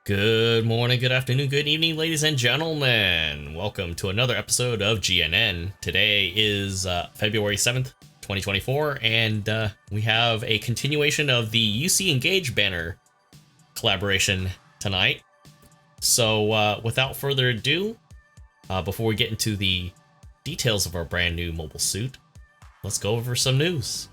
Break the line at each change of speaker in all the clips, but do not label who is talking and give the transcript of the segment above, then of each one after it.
Good morning, good afternoon, good evening, ladies and gentlemen. Welcome to another episode of GNN. Today is February 7th, 2024, and we have a continuation of the UC Engage banner collaboration tonight. So without further ado, before we get into the details of our brand new mobile suit, let's go over some news.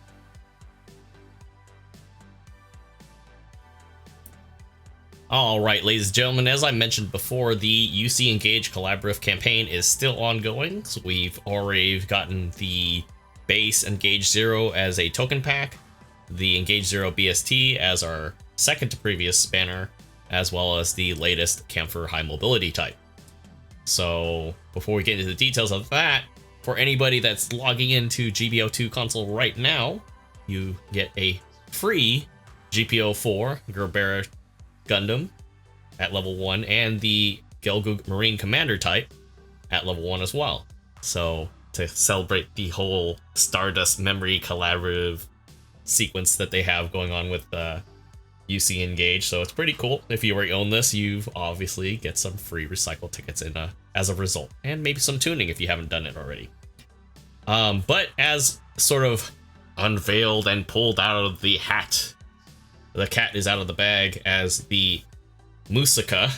Alright, ladies and gentlemen, as I mentioned before, the UC Engage collaborative campaign is still ongoing. So we've already gotten the base Engage 0 as a token pack, the Engage 0 BST as our second to previous banner, as well as the latest Camphor High Mobility type. So before we get into the details of that, for anybody that's logging into GBO2 console right now, you get a free GBO4 Gerbera Gundam at level 1 and the Gelgoog Marine Commander type at level 1 as well. So to celebrate the whole Stardust Memory collaborative sequence that they have going on with UC Engage, so it's pretty cool. If you already own this, you've obviously get some free recycle tickets in as a result, and maybe some tuning if you haven't done it already. But as sort of unveiled and pulled out of the hat, the cat is out of the bag, as the Musika,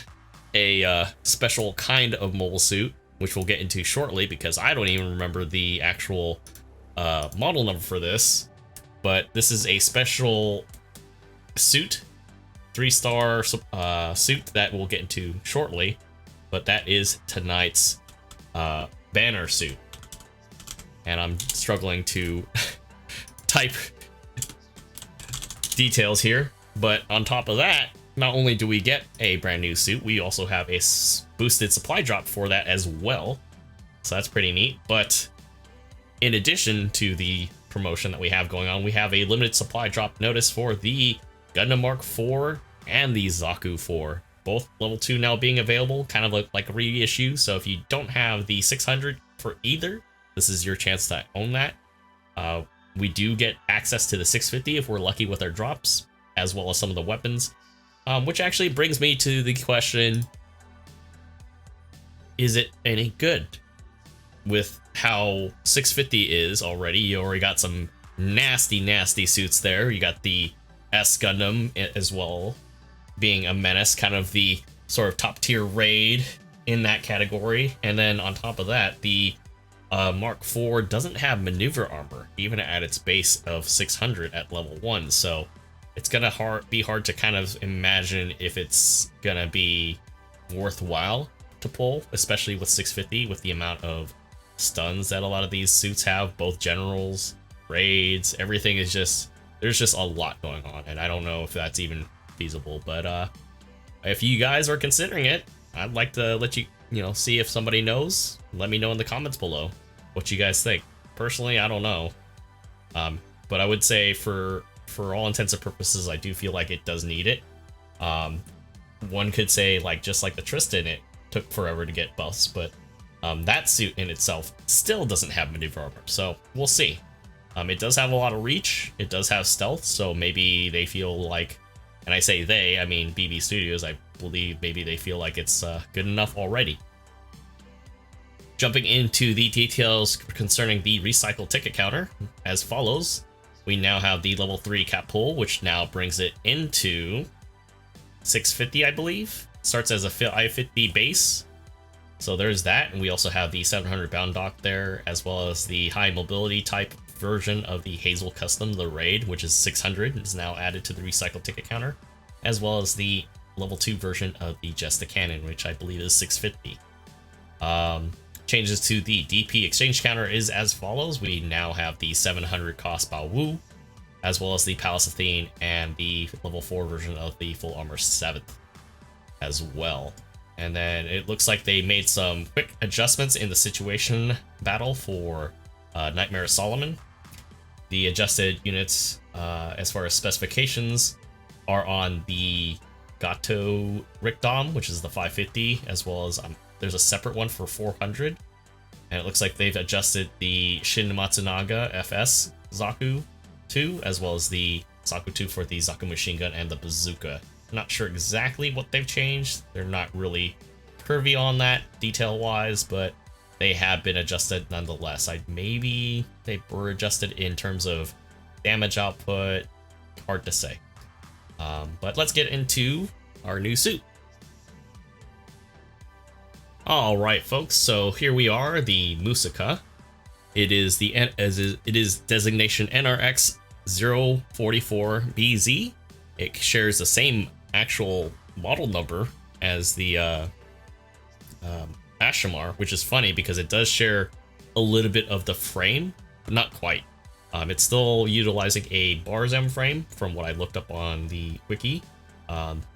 a special kind of mobile suit, which we'll get into shortly because I don't even remember the actual model number for this. But this is a special suit, 3-star suit that we'll get into shortly. But that is tonight's banner suit. And I'm struggling to type details here, but on top of that, not only do we get a brand new suit, we also have a boosted supply drop for that as well, so that's pretty neat. But in addition to the promotion that we have going on, we have a limited supply drop notice for the Gundam Mark IV and the Zaku 4, both level 2 now being available, kind of like a reissue. So if you don't have the 600 for either, this is your chance to own that. We do get access to the 650 if we're lucky with our drops, as well as some of the weapons, which actually brings me to the question, is it any good? With how 650 is already, you already got some nasty suits there. You got the S Gundam as well, being a menace, kind of the sort of top tier raid in that category. And then on top of that, the Mark IV doesn't have maneuver armor, even at its base of 600 at level 1, so it's gonna be hard to kind of imagine if it's gonna be worthwhile to pull, especially with 650, with the amount of stuns that a lot of these suits have, both generals, raids, everything is just, there's just a lot going on, and I don't know if that's even feasible. But if you guys are considering it, I'd like to let you see if somebody knows. Let me know in the comments below what you guys think. Personally, I don't know. But I would say for all intents and purposes, I do feel like it does need it. One could say, like, just like the Tristan, it took forever to get buffs, but that suit in itself still doesn't have maneuver armor, so we'll see. It does have a lot of reach, it does have stealth, so maybe they feel like, and I say they, I mean BB Studios, I believe maybe they feel like it's good enough already. Jumping into the details concerning the recycle ticket counter, as follows. We now have the level 3 cap pull, which now brings it into 650, I believe. Starts as a I-50 base, so there's that. And we also have the 700 bound dock there, as well as the high mobility type version of the Hazel Custom, the Raid, which is 600, is now added to the recycle ticket counter, as well as the level 2 version of the Jesta Cannon, which I believe is 650. Changes to the DP exchange counter is as follows. We now have the 700 cost Bao Wu, as well as the Palace Athene and the level 4 version of the Full Armor 7th as well. And then it looks like they made some quick adjustments in the situation battle for Nightmare Solomon. The adjusted units as far as specifications are on the Gato Rickdom, which is the 550, as well as there's a separate one for 400, and it looks like they've adjusted the Shin Matsunaga FS Zaku 2, as well as the Zaku 2 for the Zaku machine gun and the bazooka Not sure exactly what they've changed. They're not really curvy on that detail-wise, but they have been adjusted nonetheless. Maybe they were adjusted in terms of damage output. Hard to say. But let's get into our new suit. All right, folks. So here we are, the Musika. It is designation NRX-044BZ. It shares the same actual model number as the Ashimar, which is funny because it does share a little bit of the frame, but not quite. It's still utilizing a Barzam frame from what I looked up on the wiki.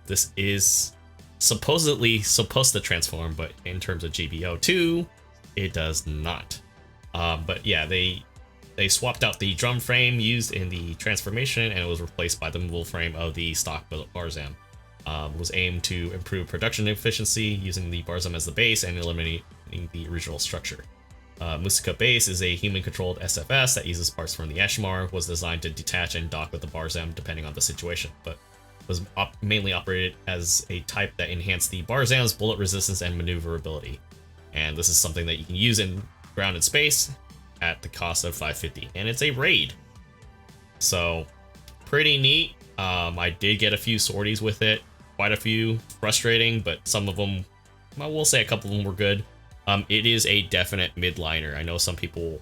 This is supposedly supposed to transform, but in terms of GBO2, it does not. But yeah, they swapped out the drum frame used in the transformation, and it was replaced by the movable frame of the stock Barzam. Was aimed to improve production efficiency using the Barzam as the base and eliminating the original structure. Musika Base is a human-controlled SFS that uses parts from the Ashimar, was designed to detach and dock with the Barzam depending on the situation, but was mainly operated as a type that enhanced the Barzam's bullet resistance and maneuverability. And this is something that you can use in grounded space at the cost of 550, and it's a raid. So, pretty neat. I did get a few sorties with it, quite a few, frustrating, but some of them, well, we'll say a couple of them were good. It is a definite midliner. I know some people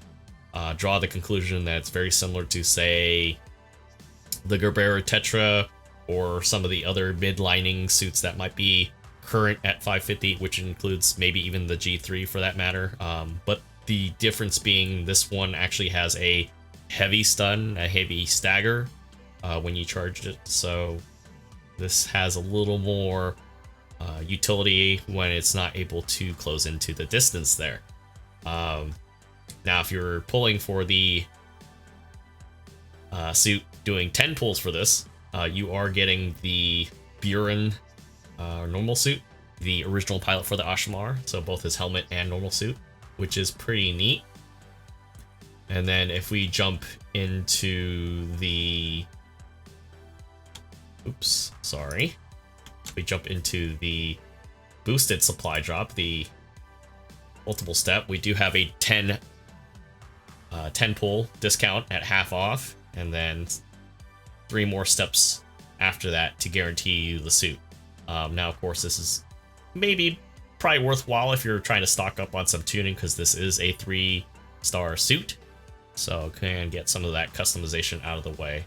draw the conclusion that it's very similar to, say, the Gerbera Tetra or some of the other midlining suits that might be current at 550, which includes maybe even the G3 for that matter. But the difference being this one actually has a heavy stun, a heavy stagger when you charge it. So this has a little more utility when it's not able to close into the distance there. Now, if you're pulling for the suit doing 10 pulls for this, you are getting the Buren normal suit, the original pilot for the Ashimar, so both his helmet and normal suit, which is pretty neat. And then if we jump into the we jump into the boosted supply drop, the multiple step, we do have a 10 pull discount at half off, and then 3 more steps after that to guarantee you the suit. Now, of course, this is probably worthwhile if you're trying to stock up on some tuning, because this is a 3-star suit, so can get some of that customization out of the way.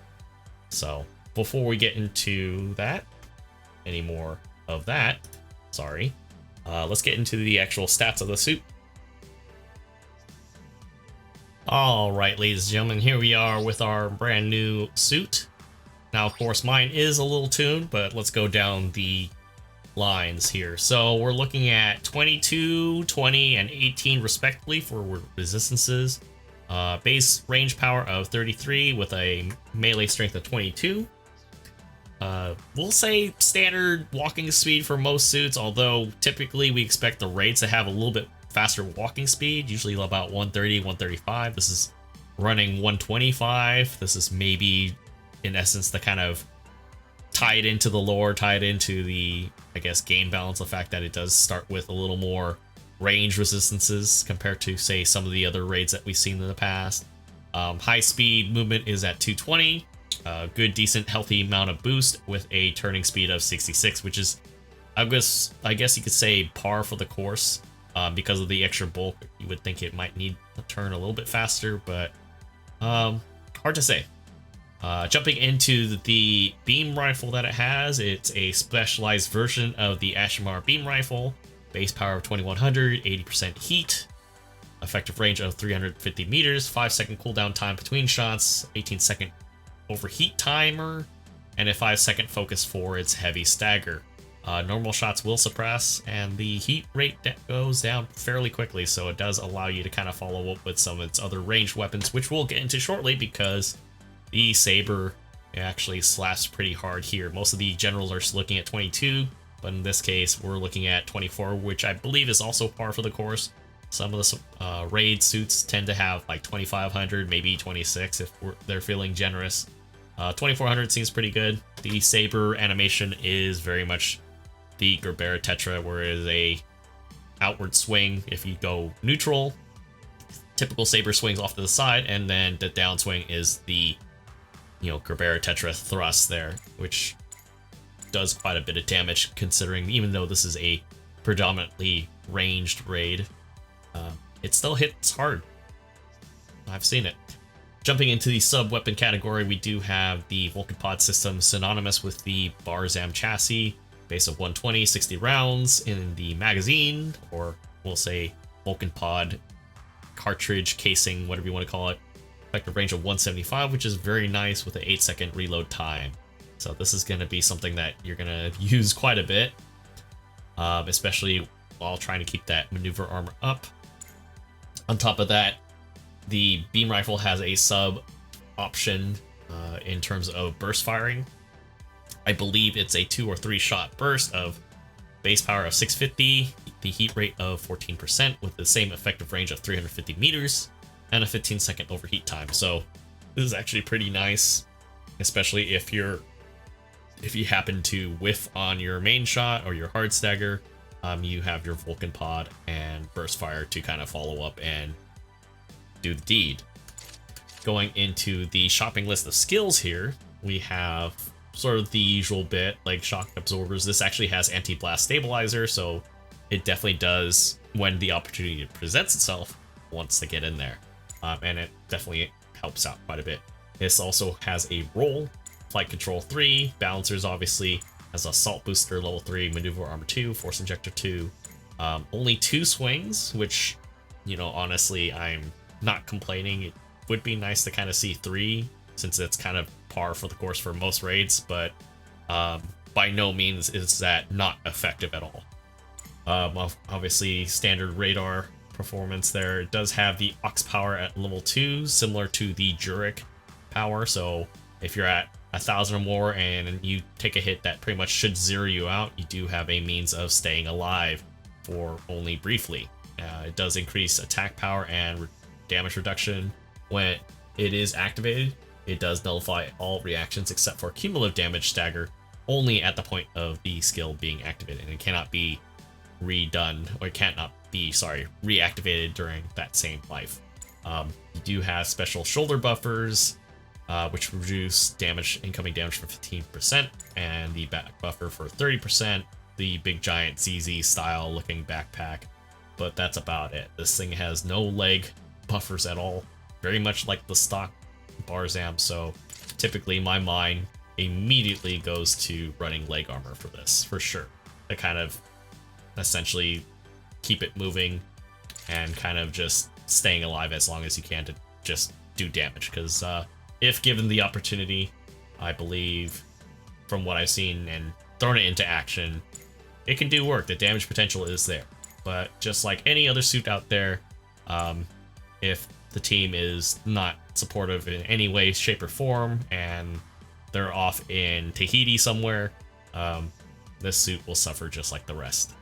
So before we get into that, any more of that, let's get into the actual stats of the suit. All right, ladies and gentlemen, here we are with our brand new suit. Now, of course, mine is a little tuned, but let's go down the lines here. So we're looking at 22, 20, and 18 respectively for resistances. Base range power of 33 with a melee strength of 22. We'll say standard walking speed for most suits, although typically we expect the raids to have a little bit faster walking speed, usually about 130, 135. This is running 125. This is maybe, in essence, the kind of tie it into the lore, tie it into the, I guess, game balance, the fact that it does start with a little more range resistances compared to, say, some of the other raids that we've seen in the past. High speed movement is at 220. Good, decent, healthy amount of boost with a turning speed of 66, which is, I guess you could say, par for the course. Because of the extra bulk, you would think it might need to turn a little bit faster, but hard to say. Jumping into the beam rifle that it has, it's a specialized version of the Ashimar beam rifle. Base power of 2100, 80% heat, effective range of 350 meters, 5-second cooldown time between shots, 18-second overheat timer, and a 5-second focus for its heavy stagger. Normal shots will suppress, and the heat rate goes down fairly quickly, so it does allow you to kind of follow up with some of its other ranged weapons, which we'll get into shortly, because the saber actually slaps pretty hard here. Most of the generals are looking at 22, but in this case, we're looking at 24, which I believe is also par for the course. Some of the raid suits tend to have like 2500, maybe 26 if they're feeling generous. 2400 seems pretty good. The saber animation is very much the Gerbera Tetra, where it is a outward swing if you go neutral. Typical saber swings off to the side, and then the downswing is the, Gerbera Tetra thrust there, which does quite a bit of damage considering even though this is a predominantly ranged raid, it still hits hard. I've seen it. Jumping into the sub-weapon category, we do have the Vulcan Pod system synonymous with the Barzam chassis, base of 120, 60 rounds in the magazine, or we'll say Vulcan Pod cartridge casing, whatever you want to call it. Effective range of 175, which is very nice with an 8-second reload time. So this is going to be something that you're going to use quite a bit, especially while trying to keep that maneuver armor up. On top of that, the beam rifle has a sub option in terms of burst firing. I believe it's a 2 or 3 shot burst of base power of 650, the heat rate of 14%, with the same effective range of 350 meters, and a 15-second overheat time. So this is actually pretty nice, especially if you happen to whiff on your main shot or your hard stagger. You have your Vulcan Pod and burst fire to kind of follow up and do the deed. Going into the shopping list of skills here, we have sort of the usual bit, like shock absorbers. This actually has anti-blast stabilizer, so it definitely does, when the opportunity presents itself, wants to get in there. And it definitely helps out quite a bit. This also has a roll, flight control 3, balancers obviously, has assault booster level 3, maneuver armor 2, force injector 2. Only 2 swings, which, honestly, I'm not complaining. It would be nice to kind of see 3, since it's kind of par for the course for most raids, but by no means is that not effective at all. Obviously, standard radar performance there. It does have the aux power at level 2, similar to the Jurek power, so if you're at 1,000 or more and you take a hit that pretty much should zero you out, you do have a means of staying alive for only briefly. It does increase attack power and damage reduction when it is activated. It does nullify all reactions except for cumulative damage stagger only at the point of the skill being activated, and it cannot be redone, or it cannot be, reactivated during that same life. You do have special shoulder buffers, which reduce incoming damage for 15%, and the back buffer for 30%, the big giant ZZ style looking backpack, but that's about it. This thing has no leg buffers at all, very much like the stock Barzam, so typically my mind immediately goes to running leg armor for this, for sure. To kind of essentially keep it moving and kind of just staying alive as long as you can to just do damage, because if given the opportunity, I believe, from what I've seen and thrown it into action, it can do work. The damage potential is there. But just like any other suit out there, if the team is not supportive in any way, shape, or form, and they're off in Tahiti somewhere, this suit will suffer just like the rest.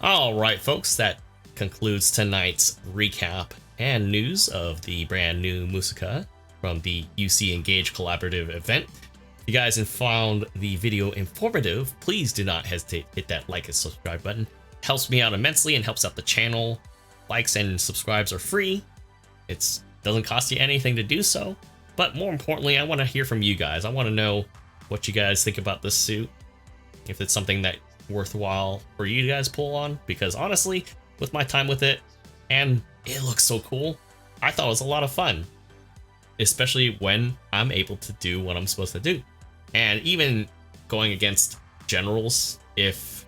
Alright folks, that concludes tonight's recap and news of the brand new Musika from the UC Engage collaborative event. If you guys have found the video informative, please do not hesitate to hit that like and subscribe button. It helps me out immensely and helps out the channel. Likes and subscribes are free. It doesn't cost you anything to do so. But more importantly, I want to hear from you guys. I want to know what you guys think about this suit. If it's something that worthwhile for you guys pull on, because honestly, with my time with it, and it looks so cool, I thought it was a lot of fun, especially when I'm able to do what I'm supposed to do. And even going against generals, if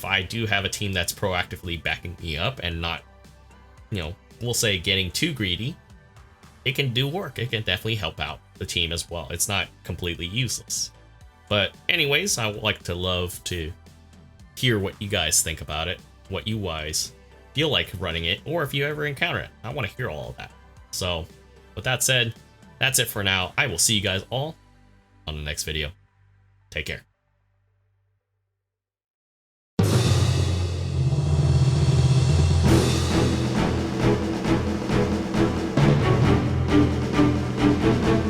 I do have a team that's proactively backing me up and not, we'll say getting too greedy, it can do work. It can definitely help out the team as well. It's not completely useless. But anyways, I would love to hear what you guys think about it, what you guys feel like running it, or if you ever encounter it. I want to hear all of that. So with that said, that's it for now. I will see you guys all on the next video. Take care. Bye.